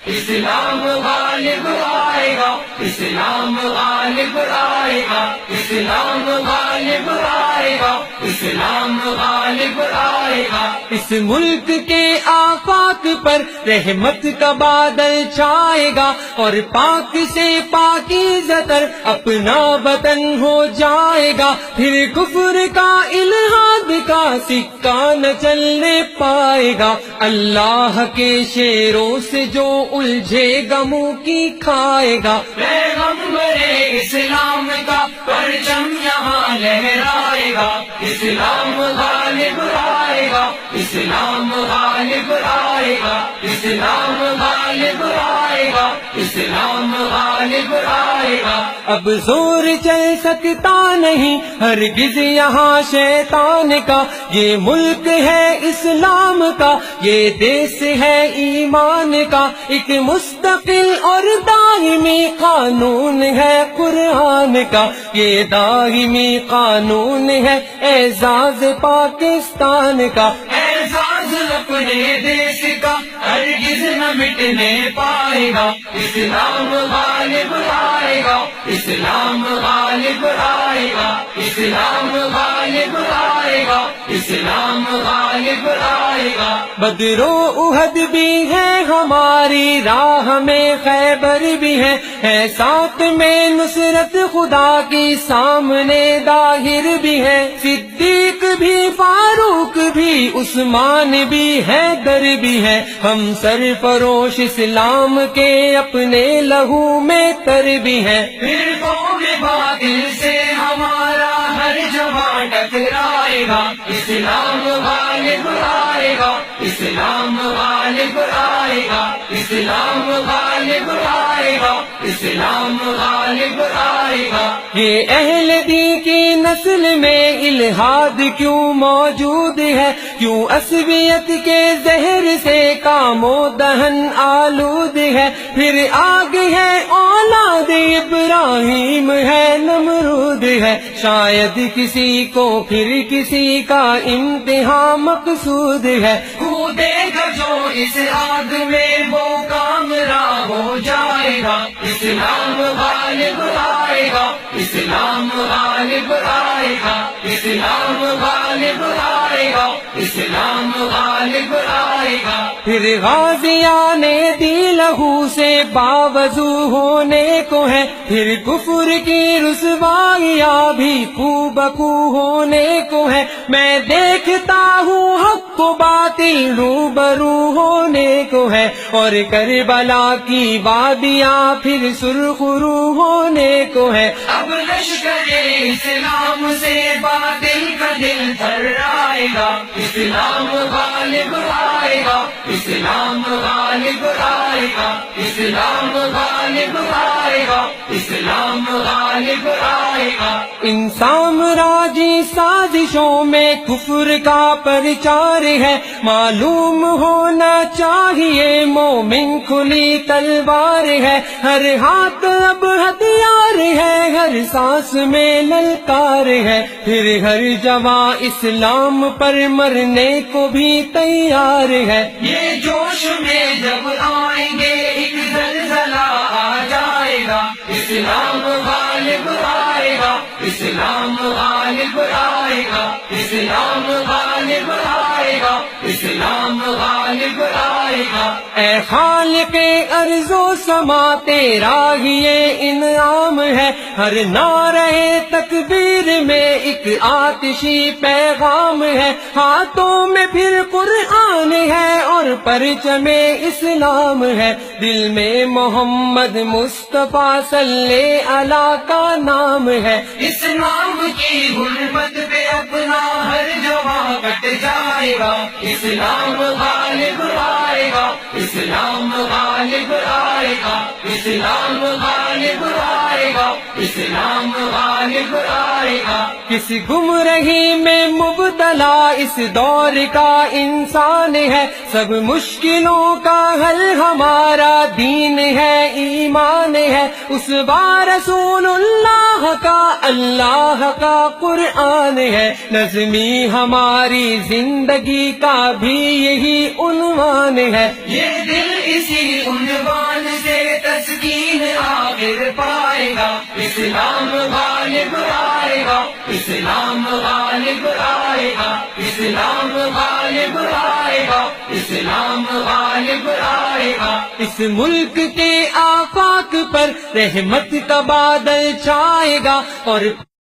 اسلام غالب آئے گا، اسلام غالب آئے گا، اسلام غالب آئے گا، اسلام غالب آئے گا۔ اس ملک کے آفات پر رحمت کا بادل چھائے گا، اور پاک سے پاکیزہ تر اپنا وطن ہو جائے گا۔ پھر کفر کا الحاد کا سکہ نہ چلنے پائے گا۔ اللہ کے شیروں سے جو الجھے گا منہ کی کھائے گا۔ پیغمبر اسلام کا پرچم یہاں لہرائے گا، اسلام غالب آئے گا، اسلام غالب آئے گا، اسلام غالب آئے گا، اسلام غالب آئے گا۔ اب زور چل سکتا نہیں ہرگز یہاں شیطان کا، یہ ملک ہے اسلام کا، یہ دیس ہے ایمان کا، ایک مستقل اور دائمی قانون ہے قرآن کا، یہ دائمی قانون ہے اعزاز پاکستان کا۔ اعزاز اپنے دیش کا ہرگز نہ مٹنے پائے گا، اسلام غالب آئے گا، اسلام غالب آئے گا، اسلام غالب آئے گا، اسلام غالب آئے گا۔ بدر و احد بھی ہے ہماری راہ میں، خیبر بھی ہے ساتھ میں نصرت خدا کی، سامنے ظاہر بھی ہے، صدیق بھی، فاروق بھی، عثمان بھی ہے، در بھی ہے، ہم سرفروش اسلام کے اپنے لہو میں تر بھی ہے۔ پھر قوم باطل سے ہمارا ہر جوان ٹکرائے گا، اسلام غالب آئے گا، اسلام غالب آئے گا، اسلام غالب آئے گا، اسلام غالب آئے گا۔ یہ اہل دین کی نسل میں الحاد کیوں موجود ہے، کیوں عصبیت کے زہر سے کام و دہن آلود ہے، پھر آگ ہے اولاد ابراہیم ہے نمرود ہے، شاید کسی کو پھر کسی کا امتحان مقصود ہے۔ کودے گا جو اس آگ میں وہ کامران ہو جائے گا، اسلام غالب آئے گا، اسلام غالب آئے گا، اسلام غالب آئے گا، اسلام غالب آئے گا۔ پھر غازیان دی لہو سے باوضو ہونے کو ہے، پھر کفر کی رسوائیاں بھی خوبکو ہونے کو ہے، میں دیکھتا ہوں حق و باطل روبرو ہونے کو ہے، اور کربلا کی وادیاں پھر سرخ رو ہونے کو ہے۔ اب لشکر اسلام سے باطل کا دل تھر آئے گا، اسلام غالب آئے گا، اسلام غالب آئے گا، اسلام غالب آئے گا، اسلام غالب آئے گا۔ انسان راجی سازشوں میں کفر کا پرچار ہے، معلوم ہونا چاہیے مومن کھلی تلوار ہے، ہر ہاتھ اب ہتھیار ہے، ہر سانس میں للکار ہے، پھر ہر جوان اسلام پر مرنے کو بھی تیار ہے۔ یہ جوش میں جب آئیں گے ایک زلزلہ آ جائے گا، اسلام غالب آئے گا، اسلام غالب آئے گا، اسلام غالب آئے گا، اسلام غالب آئے گا۔ اے خالق ارض و سما تیرا ہی یہ انعام ہے، ہر نعرہ تکبیر میں ایک آتشی پیغام ہے، ہاتھوں میں پھر قرآن ہے اور پرچم اسلام ہے، دل میں محمد مصطفیٰ صلی اللہ کا نام ہے۔ اس نام کی غربت پہ اپنا ہر جوان کٹ جائے گا، اسلام غالب آئے گا، اسلام غالب آئے گا، اسلام غالب آئے گا، اسلام غالب آئے گا۔ کس گمراہی میں مبتلا اس دور کا انسان ہے، سب مشکلوں کا حل ہمارا دین ہے، ایمان ہے، اس بار رسول اللہ کا، اللہ کا قرآن ہے، نظمی ہماری زندگی کا بھی یہی عنوان ہے۔ یہ دل اس اسی عنوان سے تسکین آخر پائے گا، اسلام غالب آئے گا، اسلام غالب آئے گا، اسلام غالب آئے گا، اسلام غالب آئے گا۔ اس ملک کے آفاق پر رحمت کا بادل چھائے گا اور